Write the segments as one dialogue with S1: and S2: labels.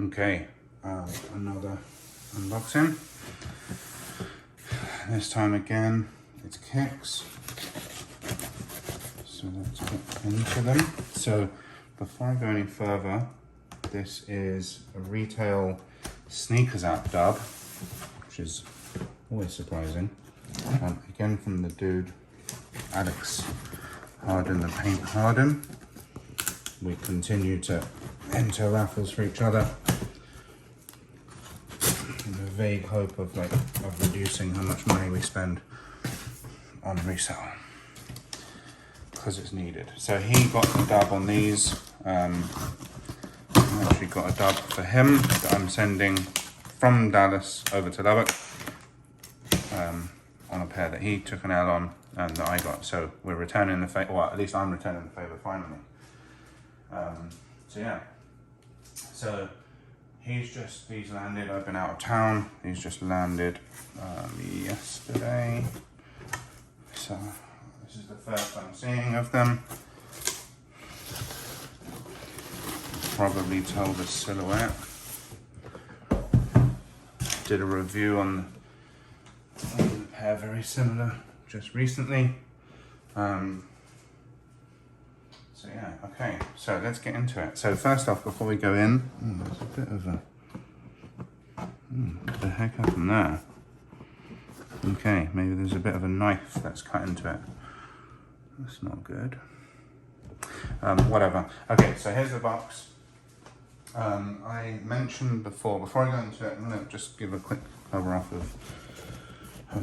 S1: Okay, another unboxing. This time again, it's kicks. So let's get into them. So before I go any further, this is a retail sneakers app dub, which is always surprising. Again from the dude, Alex Harden, the Paint Harden. We continue to enter raffles for each other in the vague hope of reducing how much money we spend on resale, because it's needed. So he got the dub on these. I actually got a dub for him that I'm sending from Dallas over to Lubbock on a pair that he took an L on and that I got. So we're returning the favor, well, at least I'm returning the favor finally. So yeah, so these landed, I've been out of town, these just landed yesterday. So this is the first I'm seeing of them. Probably tell the silhouette. Did a review on the pair very similar just recently. So yeah, okay, so let's get into it. So first off, before we go in, there's a bit of what the heck happened there? Okay, maybe there's a bit of a knife that's cut into it. That's not good. Whatever. Okay, so here's the box. I mentioned before I go into it, I'm gonna just give a quick cover off of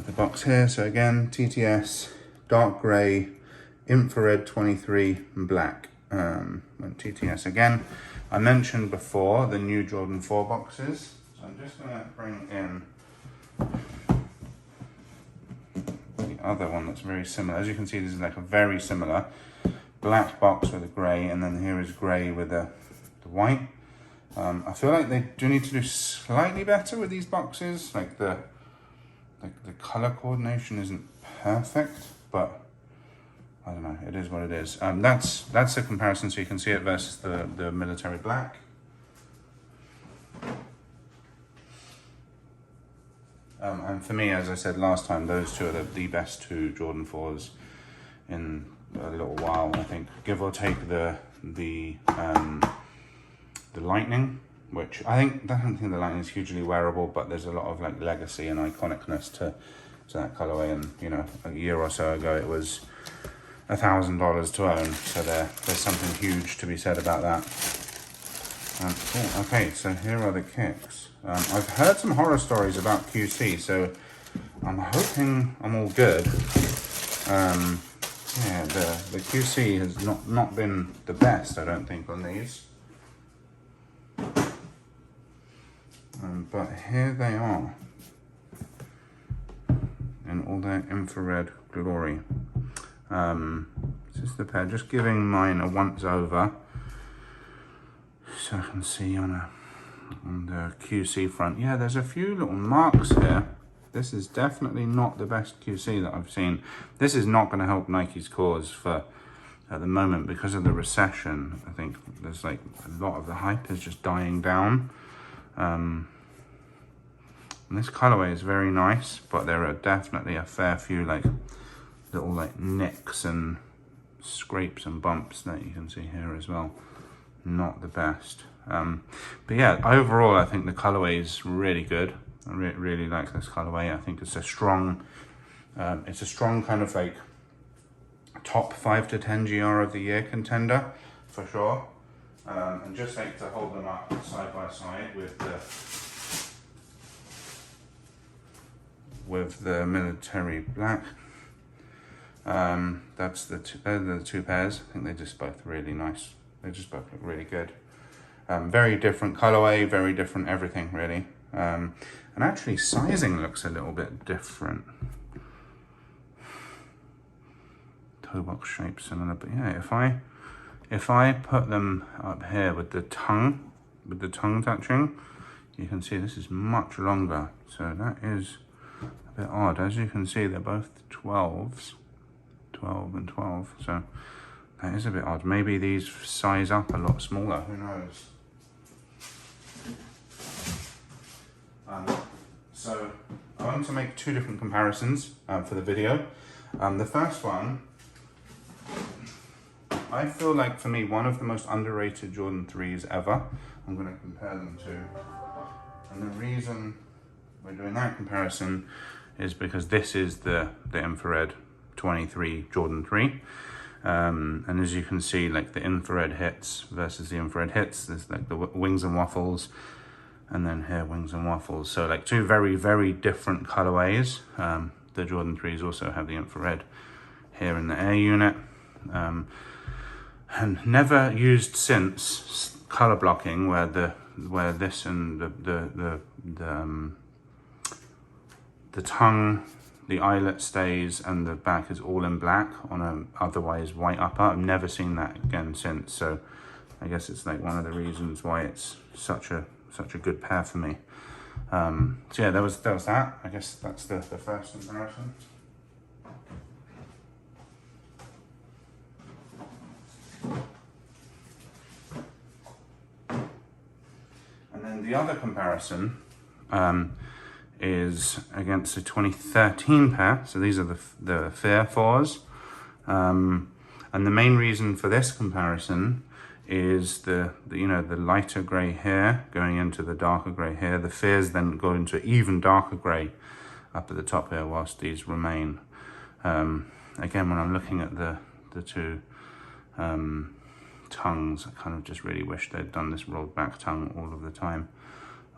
S1: the box here. So again, TTS, dark gray, infrared 23, and black. And TTS again. I mentioned before the new Jordan 4 boxes. So I'm just gonna bring in the other one that's very similar. As you can see, this is like a very similar black box with a gray, and then here is gray with the white. I feel like they do need to do slightly better with these boxes. Like the color coordination isn't perfect, but I don't know, it is what it is. That's a comparison, so you can see it versus the military black. And for me, as I said last time, those two are the best two Jordan 4s in a little while, I think. Give or take the Lightning, which I don't think the Lightning is hugely wearable, but there's a lot of like legacy and iconicness to that colorway. And you know, a year or so ago, it was $1,000 to own. So there's something huge to be said about that. Cool. Okay, so here are the kicks. I've heard some horror stories about QC, so I'm hoping I'm all good. Yeah, the QC has not been the best, I don't think, on these. But here they are in all their infrared glory. This is the pair, just giving mine a once over so I can see on the QC front. Yeah, there's a few little marks here. This is definitely not the best QC that I've seen. This is not going to help Nike's cause at the moment because of the recession. I think there's like a lot of the hype is just dying down. And this colorway is very nice, but there are definitely a fair few like little like nicks and scrapes and bumps that you can see here as well. Not the best. But yeah, overall I think the colorway is really good. I really like this colorway. I think it's a strong kind of like top 5 to 10 GR of the year contender for sure. And just like to hold them up side by side with the military black. That's they're the two pairs. I think they're just both really nice. They just both look really good. Very different colorway, very different everything really. And actually sizing looks a little bit different. Toe box shape similar, but yeah, if I put them up here with the tongue touching, you can see this is much longer. So that is a bit odd. As you can see, they're both 12s, 12 and 12. So that is a bit odd. Maybe these size up a lot smaller, who knows? want to make two different comparisons for the video. The first one, I feel like for me, one of the most underrated Jordan 3s ever. I'm going to compare them to. And the reason we're doing that comparison is because this is the infrared 23 Jordan 3. And as you can see, like the infrared hits versus the infrared hits, there's like the Wings and Waffles, and then here Wings and Waffles. So like two very, very different colorways. The Jordan 3s also have the infrared here in the Air unit. And never used since color blocking, where this and the tongue, the eyelet stays, and the back is all in black on a otherwise white upper. I've never seen that again since. So I guess it's like one of the reasons why it's such a good pair for me. So yeah, there was that. I guess that's the first comparison. And then the other comparison is against the 2013 pair. So these are the Fear 4s. And the main reason for this comparison is the lighter grey here going into the darker grey here. The Fears then go into even darker grey up at the top here, whilst these remain. Again, when I'm looking at the two tongues, I kind of just really wish they'd done this rolled back tongue all of the time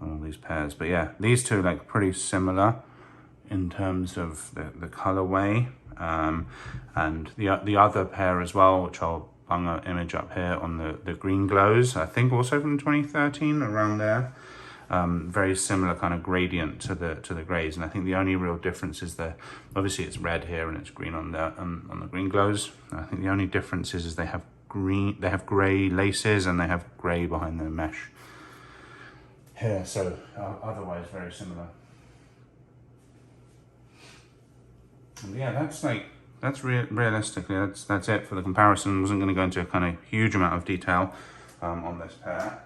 S1: on all these pairs. But yeah, these two like pretty similar in terms of the colorway, and the other pair as well, which I'll bung an image up here on the green glows, I think also from 2013, around there. Very similar kind of gradient to the grays, and I think the only real difference is that obviously it's red here and it's green on the green glows. I think the only difference is they have grey laces and they have grey behind the mesh here. So otherwise very similar. And yeah, that's realistically that's it for the comparison. I wasn't going to go into a kind of huge amount of detail on this pair.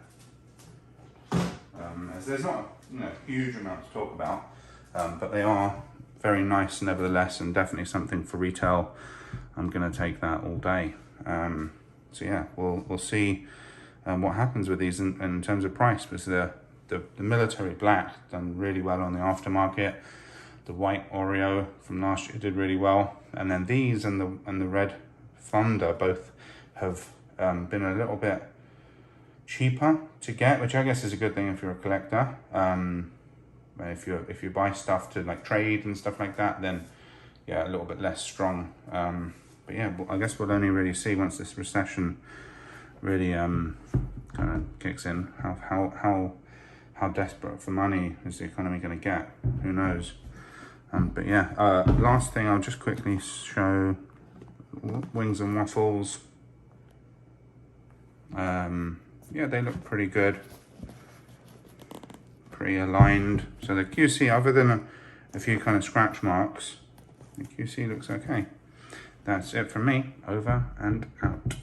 S1: As there's not huge amount to talk about, but they are very nice nevertheless, and definitely something for retail. I'm going to take that all day. So yeah, we'll see what happens with these in terms of price, because the military black done really well on the aftermarket. The white Oreo from last year did really well, and then these and the red Thunder both have been a little bit cheaper to get, which I guess is a good thing if you're a collector. If you buy stuff to like trade and stuff like that, then yeah, a little bit less strong. But yeah, I guess we'll only really see once this recession really kind of kicks in, how desperate for money is the economy going to get? Who knows? But yeah, last thing I'll just quickly show, Wings and Waffles. Yeah, they look pretty good, pretty aligned. So the QC, other than a few kind of scratch marks, the QC looks okay. That's it from me. Over and out.